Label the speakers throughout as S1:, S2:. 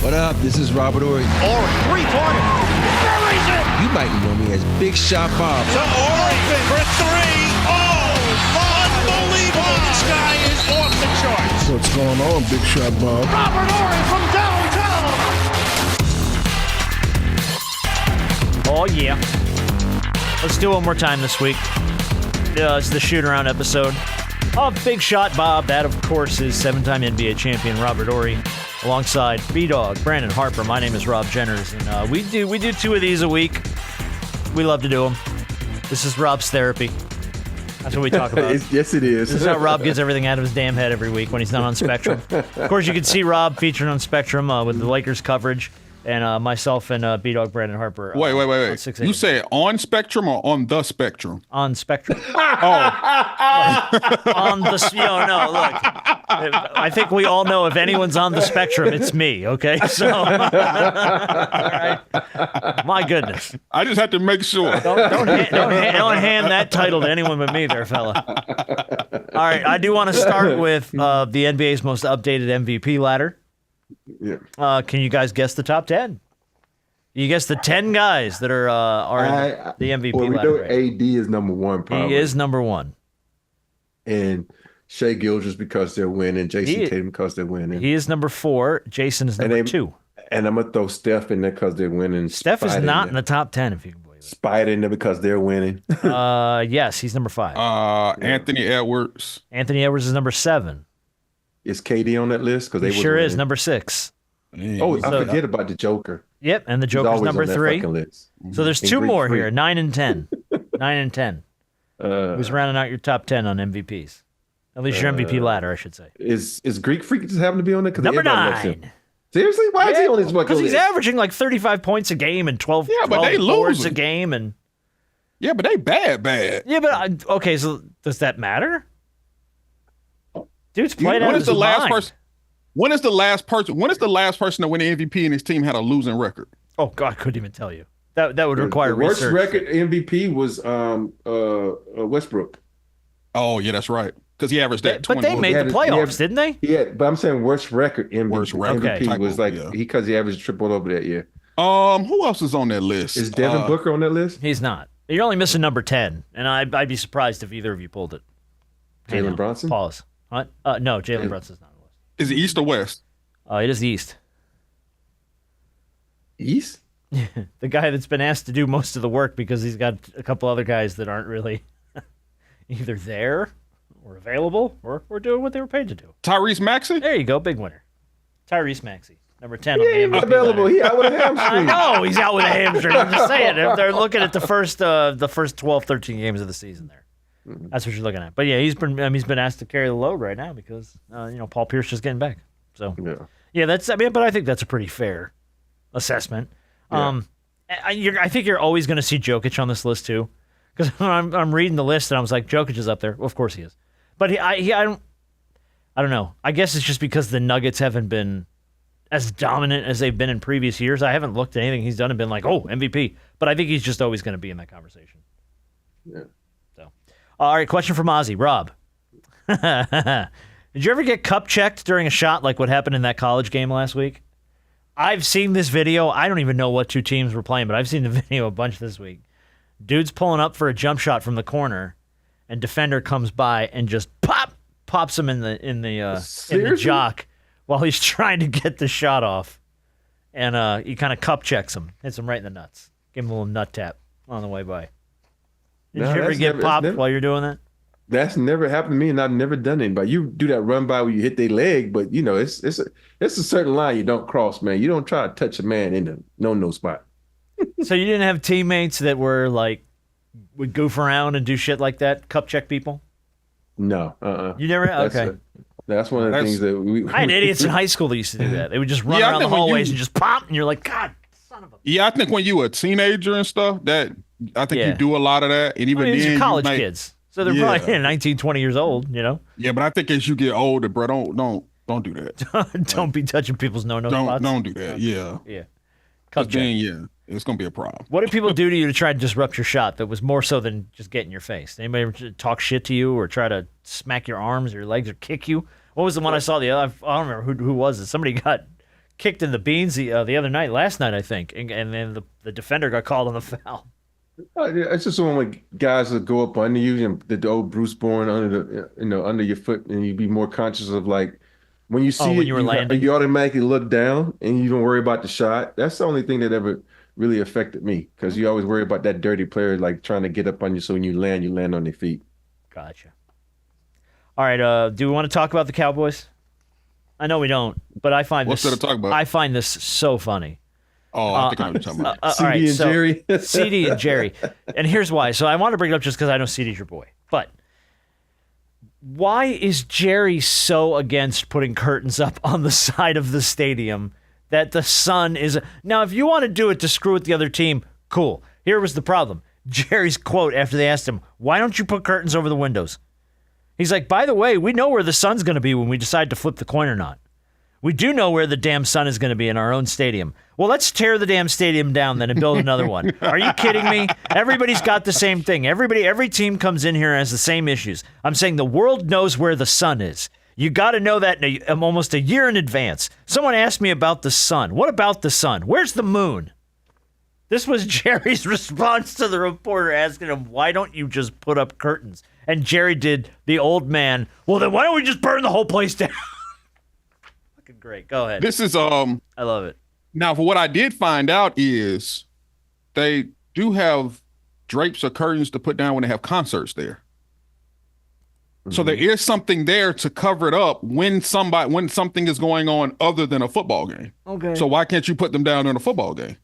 S1: What up? This is Robert Ory.
S2: Ory, three-pointer. Buries it.
S1: You might know me as Big Shot Bob.
S2: To Ory for three. Oh, unbelievable. This guy is off the charts.
S3: What's going on, Big Shot Bob?
S2: Robert Ory from downtown.
S4: Oh, yeah. Let's do it one more time this week. It's the shoot-around episode of Big Shot Bob. That, of course, is seven-time NBA champion Robert Ory, alongside B-Dog, Brandon Harper. My name is Rob Jenners, and we do two of these a week. We love to do them. This is Rob's therapy. That's what we talk about.
S3: Yes, it is.
S4: This is how Rob gets everything out of his damn head every week when he's not on Spectrum. Of course, you can see Rob featured on Spectrum with the Lakers coverage, and myself and B-Dog, Brandon Harper.
S5: Wait.
S4: On
S5: You say on Spectrum or on the Spectrum?
S4: On Spectrum.
S5: Oh.
S4: On the... no, look. I think we all know if anyone's on the Spectrum, it's me, okay? So, all right. My goodness.
S5: I just had to make sure.
S4: Don't hand that title to anyone but me there, fella. All right, I do want to start with the NBA's most updated MVP ladder.
S3: Yeah.
S4: Can you guys guess the top 10? You guess the 10 guys that are in the MVP
S3: well, we
S4: ladder.
S3: know AD is number one, probably.
S4: He is number one.
S3: And Shai Gilgeous because they're winning. Jason Tatum because they're winning.
S4: He is number 4. Jason is number 2.
S3: And I'm going to throw Steph in there because they're winning.
S4: Steph is not in the top 10, if you can believe it.
S3: Spider in there because they're winning.
S4: Yes, he's number 5.
S5: Anthony Edwards.
S4: Anthony Edwards is number 7.
S3: Is KD on that list? Because they
S4: sure is number 6.
S3: Oh, I forget about the Joker.
S4: Yep, and the Joker's number 3. So there's 2 more here, 9 and 10. 9 and 10. Who's rounding out your top 10 on MVPs? At least your MVP ladder, I should say.
S3: Is Greek Freak just happen to be on there?
S4: Number 9.
S3: Seriously? Why is he on this bucket
S4: Because
S3: list?
S4: he's averaging like 35 points a game and 12 boards a game. And
S5: yeah, but they bad.
S4: Yeah, but okay, so does that matter? Dude's playing out of his mind.
S5: When is the last person to win the MVP and his team had a losing record?
S4: Oh God, I couldn't even tell you. That would require
S3: the worst
S4: research.
S3: record MVP was Westbrook.
S5: Oh yeah, that's right. Because he averaged that.
S4: But they made the playoffs, didn't they?
S3: Yeah, but I'm saying worst record MVP.
S5: Worst record.
S3: MVP was because he averaged triple over that year.
S5: Who else is on that list?
S3: Is Devin Booker on that list?
S4: He's not. You're only missing number 10, and I'd be surprised if either of you pulled it.
S3: Jalen Brunson?
S4: Pause. What? No, Jalen Brunson's not on the list.
S5: Is it East or West?
S4: It is the East.
S3: East?
S4: The guy that's been asked to do most of the work because he's got a couple other guys that aren't really either there or available or doing what they were paid to do.
S5: Tyrese Maxey?
S4: There you go, big winner. Tyrese Maxey, number 10 on the MVP
S3: available.
S4: ladder.
S3: He out with a hamstring.
S4: I know he's out with a hamstring. I'm just saying. They're looking at the first 12, 13 games of the season there. That's what you're looking at. But yeah, he's been asked to carry the load right now because Paul Pierce just getting back. So yeah, but I think that's a pretty fair assessment. Yeah. I think you're always going to see Jokic on this list too, because I'm reading the list and I was like, Jokic is up there. Well, of course he is, but I don't know. I guess it's just because the Nuggets haven't been as dominant as they've been in previous years. I haven't looked at anything he's done and been like, oh, MVP. But I think he's just always going to be in that conversation.
S3: Yeah.
S4: So, all right, question from Ozzy. Rob, did you ever get cup checked during a shot like what happened in that college game last week? I've seen this video. I don't even know what 2 teams were playing, but I've seen the video a bunch this week. Dude's pulling up for a jump shot from the corner, and defender comes by and just pops him in the jock while he's trying to get the shot off, and he kind of cup checks him, hits him right in the nuts, give him a little nut tap on the way by. Did you ever get popped while you're doing that?
S3: That's never happened to me, and I've never done it. But you do that run by where you hit their leg, but it's a certain line you don't cross, man. You don't try to touch a man in the no spot.
S4: So you didn't have teammates that would goof around and do shit like that, cup check people?
S3: No,
S4: You never? Okay.
S3: That's one of the things that
S4: I had idiots in high school that used to do that. They would just run around the hallways and just pop, and you're like, God, son of a...
S5: Yeah, I think when you were a teenager and stuff, I think you do a lot of that. And even then,
S4: these are college kids. So they're probably 19, 20 years old,
S5: Yeah, but I think as you get older, bro, don't do that.
S4: Don't be touching people's no spots.
S5: Don't do that. Yeah.
S4: Cup check.
S5: It's gonna be a problem.
S4: What did people do to you to try to disrupt your shot that was more so than just get in your face? Anybody ever talk shit to you or try to smack your arms or your legs or kick you? What was the one I saw I don't remember who was it. Somebody got kicked in the beans the last night, I think, and then the defender got called on the foul.
S3: It's just one where guys that go up under you, and the old Bruce Bourne under your foot, and you be more conscious of like when you see
S4: when you were landing,
S3: you automatically look down and you don't worry about the shot. That's the only thing that ever really affected me, because you always worry about that dirty player like trying to get up on you, so when you land on their feet.
S4: Gotcha. All right, do we want to talk about the Cowboys? I know we don't, but I find
S5: what's there to talk about?
S4: I find this so funny.
S5: Oh, I think I know what you're talking about.
S4: All right,
S3: Jerry.
S4: CeeDee and Jerry. And here's why. So I want to bring it up just because I know CeeDee's your boy. But why is Jerry so against putting curtains up on the side of the stadium that the sun is... Now, if you want to do it to screw with the other team, cool. Here was the problem. Jerry's quote after they asked him, why don't you put curtains over the windows? He's like, by the way, we know where the sun's going to be when we decide to flip the coin or not. We do know where the damn sun is going to be in our own stadium. Well, let's tear the damn stadium down then and build another one. Are you kidding me? Everybody's got the same thing. Every team comes in here and has the same issues. I'm saying the world knows where the sun is. You got to know that almost a year in advance. Someone asked me about the sun. What about the sun? Where's the moon? This was Jerry's response to the reporter asking him, why don't you just put up curtains? And Jerry did the old man, well, then why don't we just burn the whole place down? Fucking great. Go ahead.
S5: This is
S4: I love it.
S5: Now, for what I did find out is they do have drapes or curtains to put down when they have concerts there. Mm-hmm. So there is something there to cover it up when something is going on other than a football game.
S4: Okay.
S5: So why can't you put them down in a football game?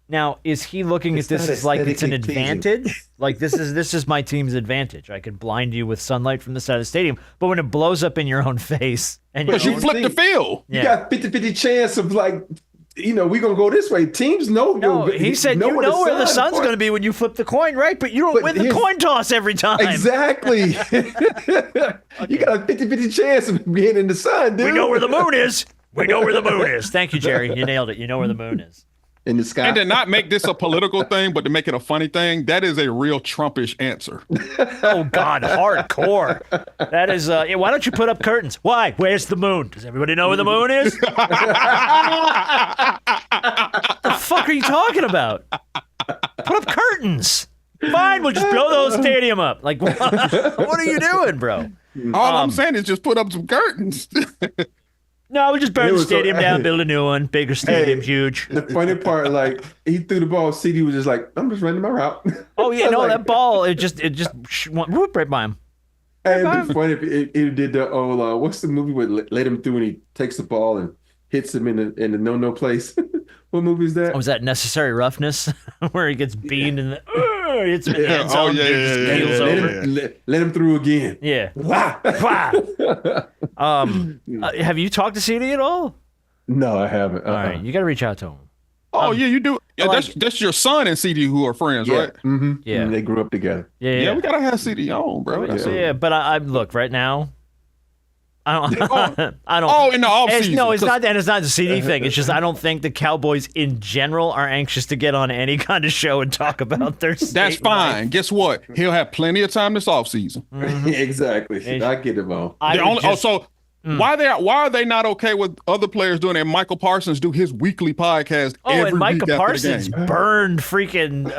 S4: Now, is he looking at this as like it's an advantage? Like this is my team's advantage. I can blind you with sunlight from the side of the stadium, but when it blows up in your own face and
S5: because you flip the field,
S3: you got 50-50 chance of like, we're gonna go this way. Teams know.
S4: No, he said you know where the sun's going to be when you flip the coin, right? But you don't win the coin toss every time.
S3: Exactly. You got a 50-50 chance of being in the sun, dude.
S4: We know where the moon is. We know where the moon is. Thank you, Jerry. You nailed it. You know where the moon is.
S3: In the sky.
S5: And to not make this a political thing, but to make it a funny thing, that is a real Trumpish answer.
S4: Oh, God, hardcore. That is, why don't you put up curtains? Why? Where's the moon? Does everybody know where the moon is? What the fuck are you talking about? Put up curtains. Fine, we'll just blow the whole stadium up. Like, what are you doing, bro?
S5: All I'm saying is just put up some curtains.
S4: No, we just burn the stadium down, build a new one. Bigger stadium, huge.
S3: The funny part, like, he threw the ball, CeeDee was just like, I'm just running my route.
S4: Oh, yeah, no, that ball, it just went whoop right by him.
S3: Hey, it'd be funny if it did the old, what's the movie with let him through and he takes the ball and hits him in the no place? What movie is that?
S4: Oh, was that Necessary Roughness? Where he gets beamed in the hits him in the end zone, keels over.
S3: Let him through again.
S4: Yeah.
S3: Wow.
S4: Have you talked to CeeDee at all?
S3: No, I haven't.
S4: All right, you got to reach out to him.
S5: Oh, yeah, you do. Yeah, that's your son and CeeDee who are friends, right?
S3: Mm-hmm.
S4: Yeah.
S3: And they grew up together.
S5: Yeah, we got to have CeeDee on, bro.
S4: Yeah, but I look, right now, I don't.
S5: Oh, in the offseason.
S4: No, it's not the CeeDee thing. It's just I don't think the Cowboys in general are anxious to get on any kind of show and talk about their state.
S5: That's fine.
S4: life.
S5: Guess what? He'll have plenty of time this offseason.
S3: Mm-hmm. Exactly. I get him on.
S5: Why are they not okay with other players doing it? Michael Parsons do his weekly podcast every
S4: and Michael
S5: week after
S4: Parsons
S5: the game.
S4: burned freaking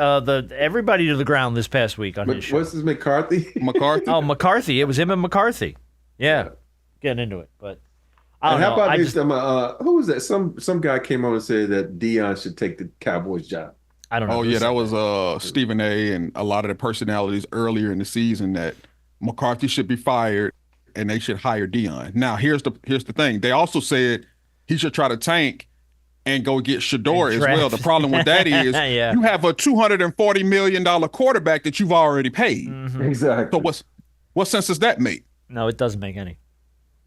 S4: everybody to the ground this past week on his show.
S3: What's his McCarthy?
S5: McCarthy?
S4: Oh, McCarthy. It was him and McCarthy. Yeah. Getting into it, but I don't know.
S3: How about this? Who was that? Some guy came on and said that Deion should take the Cowboys job.
S4: I don't know.
S5: Oh yeah, that was Stephen A. and a lot of the personalities earlier in the season that McCarthy should be fired and they should hire Deion. Now here's the thing. They also said he should try to tank and go get Shador as well. The problem with that is you have a $240 million quarterback that you've already paid.
S4: Mm-hmm.
S3: Exactly.
S5: So what sense does that make?
S4: No, it doesn't make any.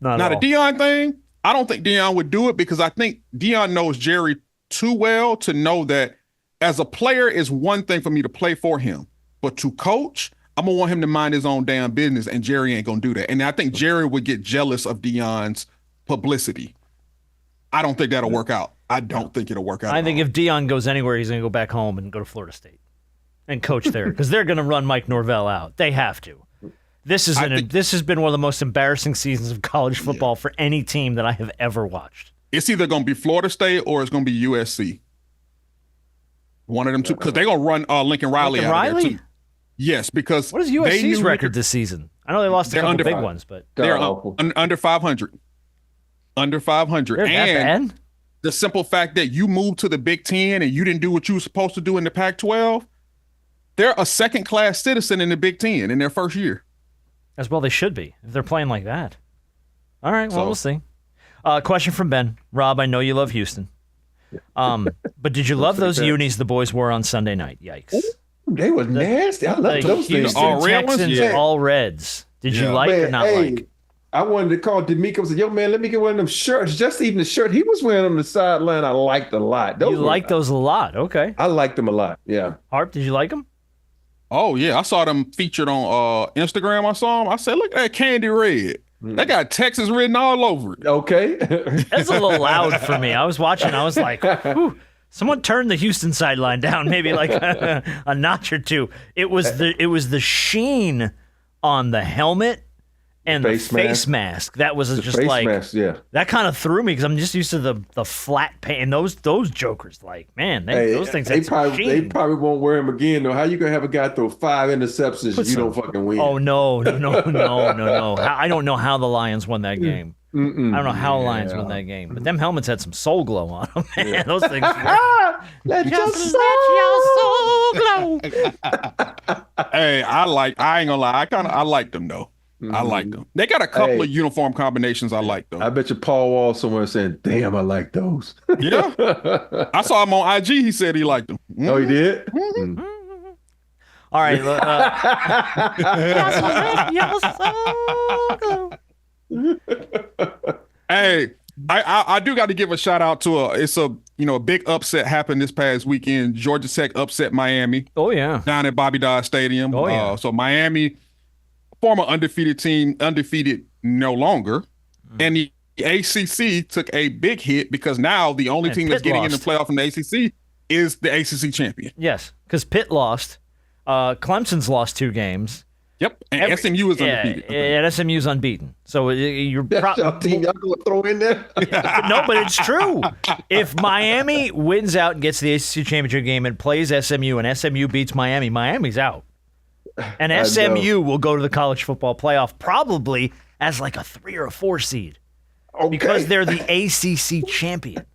S4: Not
S5: now
S4: at all.
S5: The Deion thing, I don't think Deion would do it because I think Deion knows Jerry too well to know that as a player is one thing for me to play for him, but to coach, I'm gonna want him to mind his own damn business, and Jerry ain't gonna do that. And I think Jerry would get jealous of Deion's publicity. I don't think that'll work out. I don't think it'll work out.
S4: I think if Deion goes anywhere, he's gonna go back home and go to Florida State and coach there because they're gonna run Mike Norvell out. They have to. This has been one of the most embarrassing seasons of college football for any team that I have ever watched.
S5: It's either going to be Florida State or it's going to be USC. One of them two, because they're going to run Lincoln Riley out of there too. Yes, because
S4: what is USC's record this season? I know they lost a couple big ones, but
S5: they're under 500. Under 500.
S4: They're
S5: and
S4: that bad?
S5: The simple fact that you moved to the Big Ten and you didn't do what you were supposed to do in the Pac-12, they're a second-class citizen in the Big Ten in their first year.
S4: As well they should be, if they're playing like that. All right, well, we'll see. Question from Ben. Rob, I know you love Houston. But did you love those unis the boys wore on Sunday night? Yikes.
S3: Ooh, they was nasty. I love those things.
S4: All Texans, all Reds. Did you like or not like?
S3: I wanted to call D'Amico and say, yo, man, let me get one of them shirts. Just even the shirt he was wearing on the sideline, I liked a lot.
S4: You liked those a lot. Okay.
S3: I liked them a lot. Yeah.
S4: Harp, did you like them?
S5: Oh, yeah. I saw them featured on Instagram. I saw them. I said, look at that candy red. They got Texas written all over it.
S3: Okay.
S4: That's a little loud for me. I was watching. I was like, whew. Someone turned the Houston sideline down maybe like a notch or two. It was the sheen on the helmet and the face mask. That was just
S3: face
S4: like
S3: mask, yeah.
S4: That kind of threw me because I'm just used to the flat paint. And those jokers, like, man, those things. They
S3: probably won't wear them again though. How you gonna have a guy throw 5 interceptions and you don't fucking win?
S4: Oh no. I don't know how the Lions won that game. I don't know how the Lions won that game. But them helmets had some Soul Glo on them, man. Yeah. Those things.
S3: Let your
S4: soul glow.
S5: Hey, I ain't gonna lie. I like them though. I like them. They got a couple of uniform combinations I like though.
S3: I bet you Paul Wall somewhere saying, damn, I like those.
S5: Yeah. I saw him on IG. He said he liked them.
S3: Oh, he did?
S4: All right.
S5: Hey, I do got to give a shout out to a big upset happened this past weekend. Georgia Tech upset Miami.
S4: Oh yeah.
S5: Down at Bobby Dodd Stadium.
S4: Oh yeah.
S5: So Miami, former undefeated team, undefeated no longer, and the ACC took a big hit because now the only team that's getting in the playoff from the ACC is the ACC champion.
S4: Yes, because Pitt lost. Clemson's lost 2 games.
S5: Yep, and SMU is undefeated.
S4: And SMU's unbeaten. So you're
S3: probably y'all gonna throw in there.
S4: No, but it's true. If Miami wins out and gets the ACC championship game and plays SMU, and SMU beats Miami, Miami's out. And SMU will go to the college football playoff probably as like a 3 or a 4 seed because they're the ACC champion.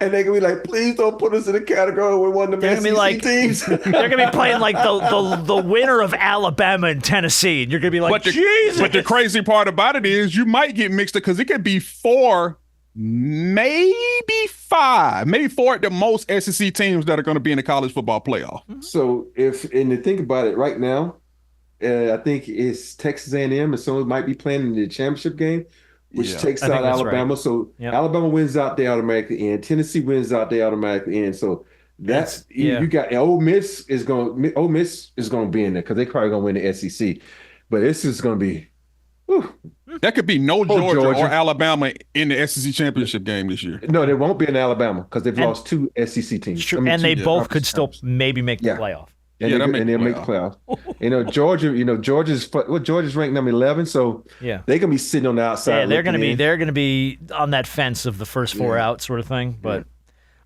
S3: And they're going to be like, please don't put us in a category with one of the SEC teams.
S4: They're going to be playing like the winner of Alabama and Tennessee. And you're going to be like, Jesus.
S5: But the crazy part about it is you might get mixed up because it could be 4, maybe 5, maybe 4 at the most SEC teams that are going to be in the college football playoff.
S3: So to think about it right now, I think it's Texas A&M and someone might be playing in the championship game, which takes out Alabama. Right. So Alabama wins out, they automatically in. Tennessee wins out, they automatically in. So that's you got Ole Miss is going to be in there because they're probably going to win the SEC. But this is going to be. Whew.
S5: That could be Georgia or Alabama in the SEC championship game this year.
S3: No, they won't be in Alabama because they've lost 2 SEC teams.
S4: True. And they both could still maybe make the playoff.
S3: And they'll make the playoff. Georgia's ranked number 11, so they're gonna be sitting on the outside.
S4: Yeah, they're gonna be on that fence of the first 4 out sort of thing. But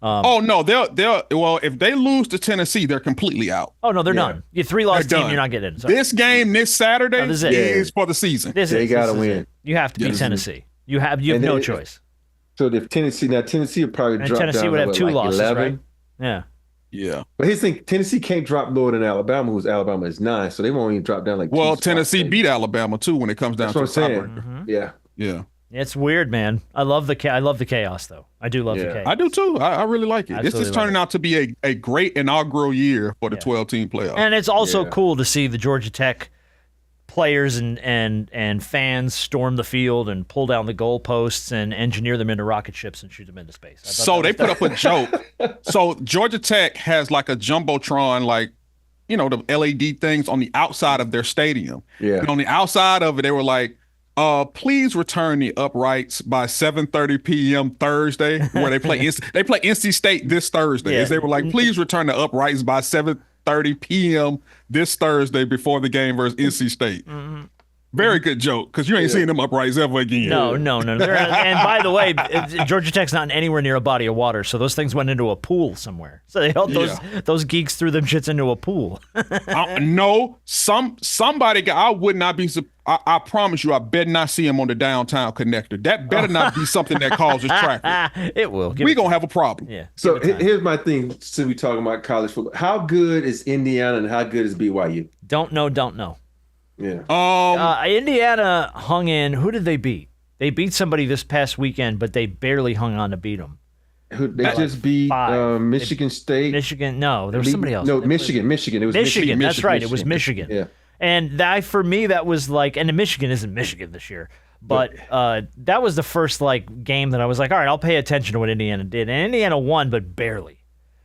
S5: they'll if they lose to Tennessee, they're completely out.
S4: Oh no, they're done. You're 3-loss team, you're not getting in.
S5: This game this Saturday is for the season.
S3: They gotta win.
S4: You have to beat Tennessee. You have no choice.
S3: So if Tennessee would probably drop down.
S4: Tennessee would have 2 losses, 11. Right? Yeah.
S5: Yeah.
S3: But here's the thing, Tennessee can't drop lower than Alabama, Alabama is 9, so they won't even drop down like 2 spots.
S5: Tennessee beat Alabama too when it comes down to the
S3: tiebreaker. Yeah.
S4: It's weird, man. I love the chaos though. I do love the chaos.
S5: I do too. I really like it. This is turning out to be a great inaugural year for the 12-team playoff.
S4: And it's also cool to see the Georgia Tech players and fans storm the field and pull down the goalposts and engineer them into rocket ships and shoot them into space.
S5: So they put up a joke. So Georgia Tech has like a jumbotron, like, the LED things on the outside of their stadium.
S3: Yeah.
S5: And on the outside of it, they were like, please return the uprights by 7:30 p.m. Thursday, where they play NC State this Thursday. They were like, please return the uprights by 7:30 p.m. this Thursday before the game versus NC State. Very good joke, because you ain't seeing them uprights ever again.
S4: No. And by the way, Georgia Tech's not anywhere near a body of water, so those things went into a pool somewhere. So they held those geeks threw them shits into a pool.
S5: No, somebody. I would not be. I promise you, I better not see him on the downtown connector. That better not be something that causes traffic.
S4: It will.
S5: We're gonna have a problem.
S4: Yeah.
S3: So here's my thing. Since we talking about college football, how good is Indiana and how good is BYU?
S4: Don't know.
S3: Yeah.
S4: Indiana hung in. Who did they beat? They beat somebody this past weekend, but they barely hung on to beat them.
S3: They just beat Michigan State.
S4: Michigan. No, there was somebody else.
S3: No, Michigan. It was Michigan.
S4: That's right. It was Michigan.
S3: Yeah.
S4: And for me, that was like, and Michigan isn't Michigan this year, but that was the first game that I was like, all right, I'll pay attention to what Indiana did. And Indiana won, but barely.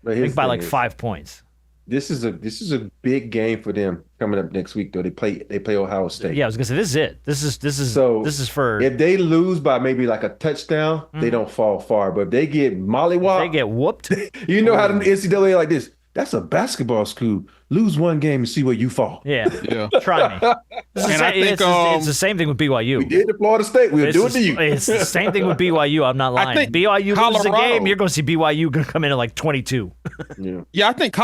S4: I think by 5 points.
S3: This is a big game for them coming up next week, though. They play Ohio State.
S4: Yeah, I was gonna say this is it. This is for
S3: if they lose by maybe like a touchdown, they don't fall far. But if they get mollywopped,
S4: they get whooped.
S3: You know how the NCAA like this. That's a basketball school. Lose one game and see where you fall.
S4: Yeah. Try me. It's the same thing with BYU.
S3: We did to Florida State. We'll do it to you.
S4: It's the same thing with BYU. I'm not lying.
S5: I think
S4: BYU loses a game, you're going to see BYU going to come in at 22.
S5: Yeah, I think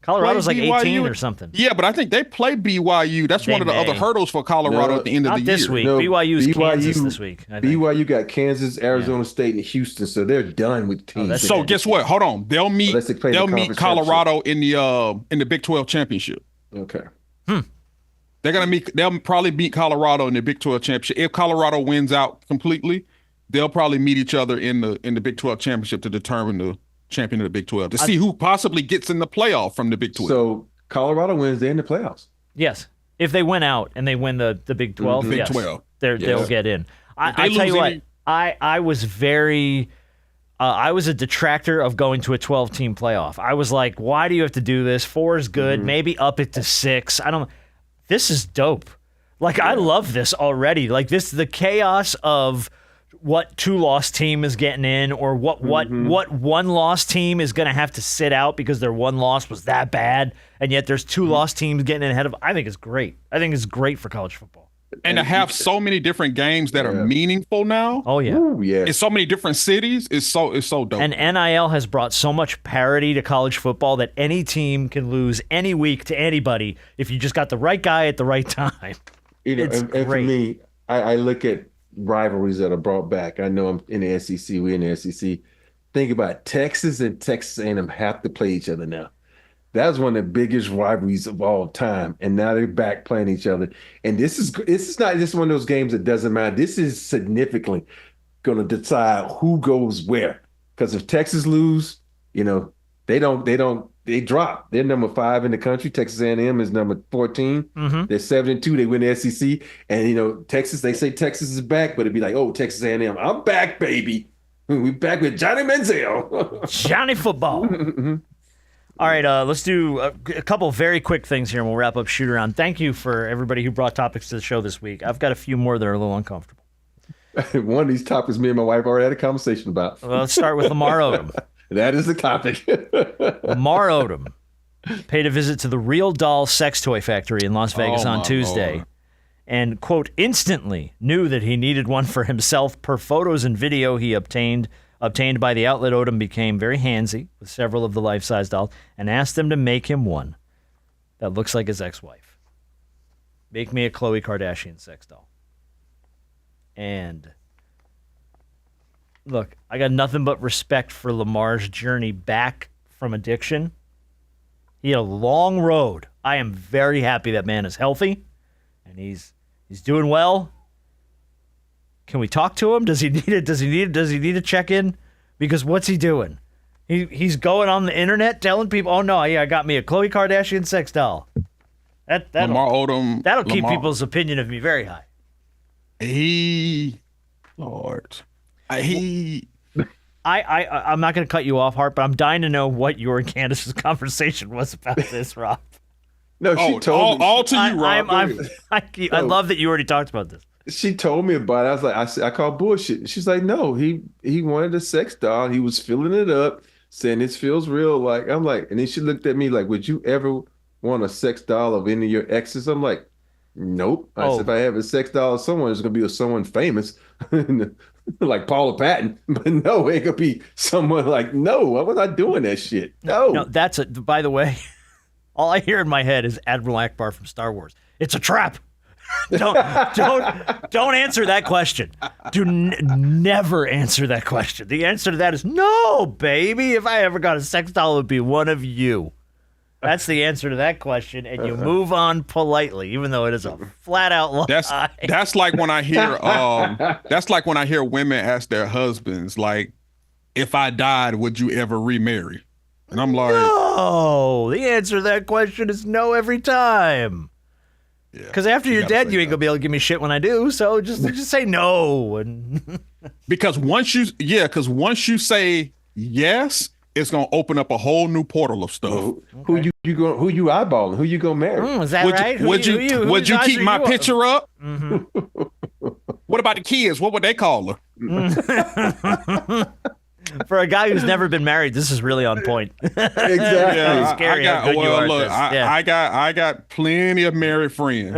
S5: Colorado's
S4: like 18 or something.
S5: Yeah, but I think they play BYU. That's one of the other hurdles for Colorado at the end of the year.
S4: Not this week. BYU's Kansas this week.
S3: BYU got Kansas, Arizona State, and Houston, so they're done with teams.
S5: So guess what? Hold on. They'll meet Colorado in the Big 12 championship.
S3: Okay.
S5: They'll probably beat Colorado in the Big 12 championship. If Colorado wins out completely, they'll probably meet each other in the Big 12 championship to determine the champion of the Big 12 to see who possibly gets in the playoff from the Big 12.
S3: So Colorado wins, they're in the playoffs.
S4: Yes. If they win out and they win the Big 12,
S5: Big 12.
S4: They'll get in. I tell you what, I was I was a detractor of going to a 12-team playoff. I was like, why do you have to do this? 4 is good. Maybe up it to 6. This is dope. I love this already. The chaos of what 2-loss team is getting in, or what 1-loss team is going to have to sit out because their 1 loss was that bad, and yet there's 2-loss teams getting in ahead of. I think it's great. I think it's great for college football.
S5: And to have so many different games that are meaningful now.
S4: Oh yeah.
S3: Ooh, yeah.
S5: In so many different cities, it's so dope.
S4: And NIL has brought so much parity to college football that any team can lose any week to anybody if you just got the right guy at the right time.
S3: And for me, I look at rivalries that are brought back. I know I'm in the SEC. We're in the SEC. Think about it. Texas and Texas A&M have to play each other now. That was one of the biggest rivalries of all time, and now they're back playing each other. And this is not just one of those games that doesn't matter. This is significantly going to decide who goes where. Because if Texas lose, they drop. They're number 5 in the country. Texas A&M is number 14. They're 7-2. They win the SEC. And Texas. They say Texas is back, but it'd be like, oh, Texas A&M, I'm back, baby. We're back with Johnny Manziel.
S4: Johnny football. All right, let's do a couple very quick things here, and we'll wrap up shoot around. Thank you for everybody who brought topics to the show this week. I've got a few more that are a little uncomfortable.
S3: One of these topics me and my wife already had a conversation about.
S4: Well, let's start with Lamar Odom.
S3: That is the topic.
S4: Lamar Odom paid a visit to the Real Doll sex toy factory in Las Vegas on Tuesday. Lord. And, quote, instantly knew that he needed one for himself per photos and video he obtained by the outlet. Odom became very handsy with several of the life-size dolls and asked them to make him one that looks like his ex-wife. Make me a Khloe Kardashian sex doll. And look, I got nothing but respect for Lamar's journey back from addiction. He had a long road. I am very happy that man is healthy and he's doing well. Can we talk to him? Does he need it? Does he need to check in? Because what's he doing? He's going on the internet telling people, "Oh no, yeah, I got me a Khloe Kardashian sex doll."
S5: Lamar Odom.
S4: That'll keep people's opinion of me very high. I'm not going to cut you off, Hart, but I'm dying to know what your and Candace's conversation was about this, Rob.
S3: No, she told me.
S5: All to you, Rob.
S4: I love that you already talked about this.
S3: She told me about it. I was like, I call bullshit. She's like, no, he wanted a sex doll. He was filling it up, saying this feels real. I'm like, and then she looked at me like, would you ever want a sex doll of any of your exes? I'm like, Nope. I said if I have a sex doll with someone, it's gonna be with someone famous, like Paula Patton. But no, it could be someone like no. I was not doing that shit. No.
S4: That's it. By the way, all I hear in my head is Admiral Akbar from Star Wars. It's a trap. Don't answer that question. Never answer that question. The answer to that is no, baby. If I ever got a sex doll, it would be one of you. That's the answer to that question, and you move on politely, even though it is a flat out lie.
S5: That's like when I hear women ask their husbands, like, if I died, would you ever remarry? And I'm like,
S4: no. The answer to that question is no every time. Because after you're dead, you ain't gonna be able to give me shit when I do. So just say no. And
S5: because once you say yes, it's gonna open up a whole new portal of stuff.
S3: Well, who you eyeballing? Who you gonna marry?
S4: Is that right?
S5: Would you keep my picture up? Mm-hmm. What about the kids? What would they call her?
S4: For a guy who's never been married, this is really on point.
S3: Exactly.
S4: Yeah, scary how good you are at this.
S5: I got plenty of married friends.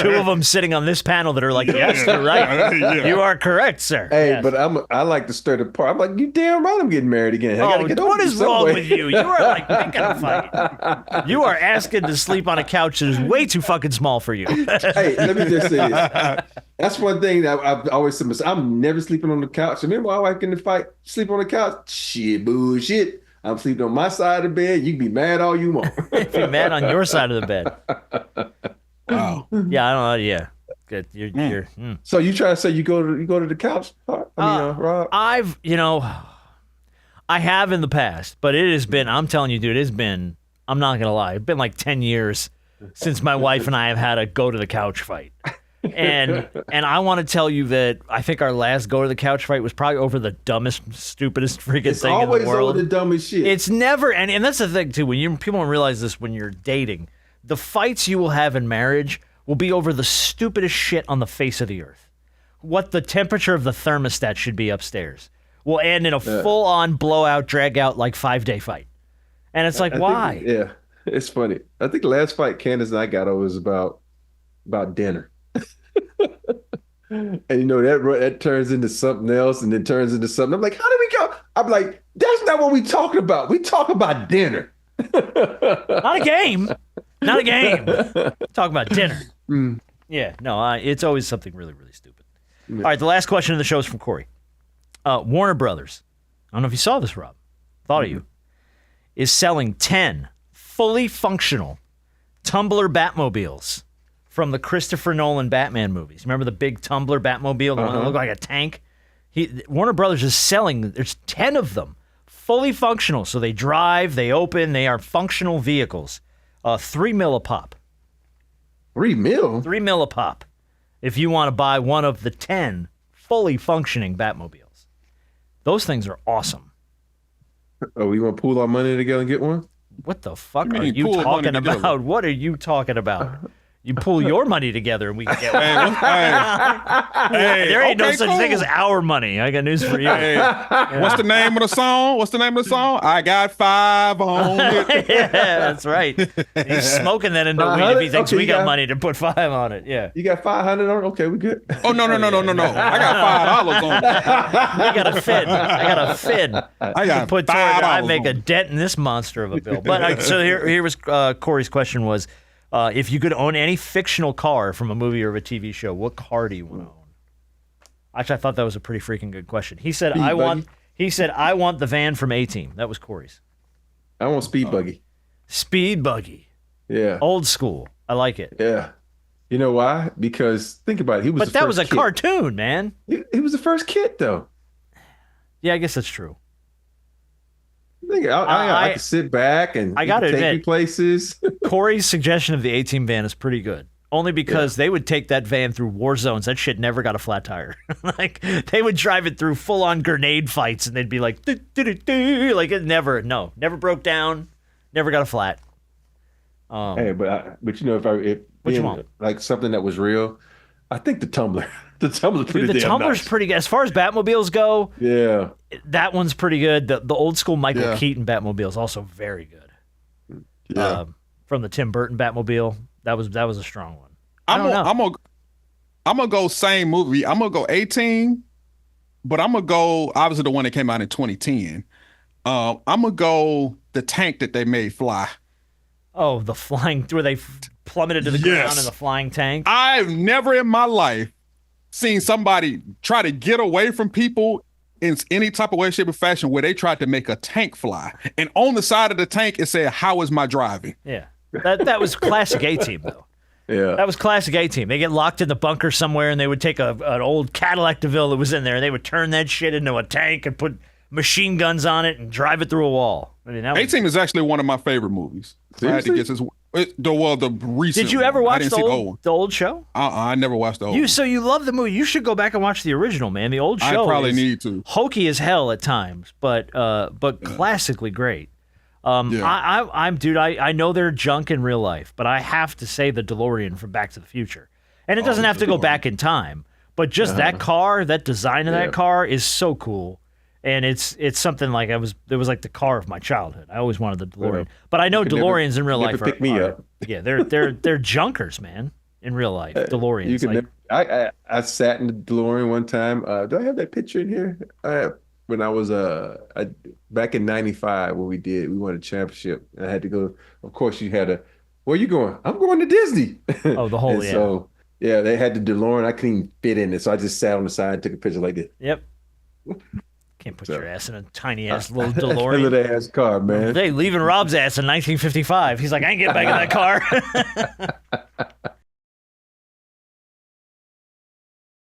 S4: Two of them sitting on this panel that are like, yes, you're right. Yeah. You are correct, sir.
S3: Hey,
S4: yes.
S3: But I like to stir the pot. I'm like, you damn right I'm getting married again. I gotta get over
S4: what is
S3: some
S4: wrong
S3: way.
S4: with you? You are like picking a fight. You are asking to sleep on a couch that is way too fucking small for you.
S3: Hey, let me just say this. That's one thing that I've always said. I'm never sleeping on the couch. Remember my wife getting in the fight, sleep on the couch? Shit, bullshit. I'm sleeping on my side of the bed. You can be mad all you want.
S4: Be mad on your side of the bed.
S5: Wow.
S4: Yeah, I don't know. Yeah. Good. You're
S3: So you try to say you go to the couch? Rob?
S4: I have in the past, but it has been, I'm telling you, dude, I'm not going to lie, it's been like 10 years since my wife and I have had a go to the couch fight. And I want to tell you that I think our last go to the couch fight was probably over the dumbest, stupidest freaking thing in the world.
S3: It's always over the dumbest shit.
S4: It's never, and that's the thing too. People don't realize this when you're dating, the fights you will have in marriage will be over the stupidest shit on the face of the earth. What the temperature of the thermostat should be upstairs will end in a full-on blowout, drag-out, like 5-day fight. And it's like, why?
S3: It's funny. I think the last fight Candace and I got over was about dinner. And that turns into something else, and then turns into something. I'm like, how did we go? I'm like, that's not what we talking about. We talk about dinner.
S4: Not a game. Not a game. Talk about dinner. Yeah, no, it's always something really, really stupid. All right, the last question of the show is from Corey. Warner Brothers, I don't know if you saw this, Rob. Thought of you. Is selling 10 fully functional tumbler Batmobiles from the Christopher Nolan Batman movies. Remember the big tumbler Batmobile, the one that looked like a tank? Warner Brothers is selling, there's 10 of them, fully functional. So they drive, they open, they are functional vehicles. $3 million a pop.
S3: $3 million?
S4: $3 million a pop. If you want to buy one of the 10 fully functioning Batmobiles. Those things are awesome.
S3: Oh, we want to pool our money together and get one?
S4: What the fuck are you talking about? What are you talking about? You pull your money together and we can get one. There ain't no such thing as our money. I got news for you.
S5: What's the name of the song? I got 5 on it.
S4: Yeah, that's right. He's smoking that into weed if he thinks we got money to put 5 on it. Yeah.
S3: You got 500 on it? Okay, we good.
S5: Oh, no. I got $5 on it.
S4: I got a fin.
S5: I got
S4: put $5. I make a dent in this monster of a bill. But so here was Corey's question was, if you could own any fictional car from a movie or a TV show, what car do you want to own? Actually, I thought that was a pretty freaking good question. He said, I want the van from A-Team. That was Corey's.
S3: I want Speed Buggy.
S4: Speed Buggy.
S3: Yeah.
S4: Old school. I like it.
S3: Yeah. You know why? Because think about it.
S4: But that was a cartoon, man.
S3: He was the first kid, though.
S4: Yeah, I guess that's true.
S3: I can sit back and
S4: I gotta
S3: take
S4: admit,
S3: me places.
S4: Corey's suggestion of the A-Team van is pretty good. Only because they would take that van through war zones. That shit never got a flat tire. Like, they would drive it through full-on grenade fights, and they'd be like, like it never broke down, never got a flat.
S3: Hey, but if
S4: what you want?
S3: Like something that was real, I think the Tumbler. The Tumbler's pretty
S4: Dude, the
S3: damn
S4: Tumbler's
S3: nice.
S4: pretty good. As far as Batmobiles go,
S3: yeah,
S4: that one's pretty good. The old school Michael Keaton Batmobile is also very good.
S3: Yeah.
S4: From the Tim Burton Batmobile, That was a strong one.
S5: I'm gonna go same movie. I'm gonna go 18, but I'm gonna go obviously the one that came out in 2010. I'm gonna go the tank that they made fly.
S4: Oh, the flying where they plummeted to the ground in the flying tank.
S5: I've never in my life seen somebody try to get away from people in any type of way, shape, or fashion where they tried to make a tank fly. And on the side of the tank, it said, "How is my driving?"
S4: Yeah. That was classic A-Team, though.
S3: Yeah.
S4: That was classic A-Team. They get locked in the bunker somewhere, and they would take an old Cadillac DeVille that was in there, and they would turn that shit into a tank and put machine guns on it and drive it through a wall. I mean,
S5: A-Team is actually one of my favorite movies. I had to get this. The recent.
S4: Did you ever watch
S5: the
S4: old show?
S5: I never watched the old one.
S4: So you love the movie. You should go back and watch the original, man. The old show
S5: I probably need to.
S4: Hokey as hell at times, but classically great. I know they're junk in real life, but I have to say the DeLorean from Back to the Future. And it doesn't have to go back in time, but just that car, that design of that car is so cool. And it's something like it was like the car of my childhood. I always wanted the DeLorean. But I know DeLoreans in real life
S3: pick me up.
S4: Yeah, they're junkers, man, in real life. DeLoreans.
S3: You can I sat in the DeLorean one time. Do I have that picture in here? When I was back in '95 when we won a championship. I had to go. Of course, you had where you going? I'm going to Disney.
S4: Oh, the whole
S3: So they had the DeLorean. I couldn't even fit in it, so I just sat on the side and took a picture like this.
S4: Yep. Can't put your ass in a tiny ass little DeLorean.
S3: Little ass car, man.
S4: Hey, leaving Rob's ass in 1955. He's like, I ain't getting back in that car.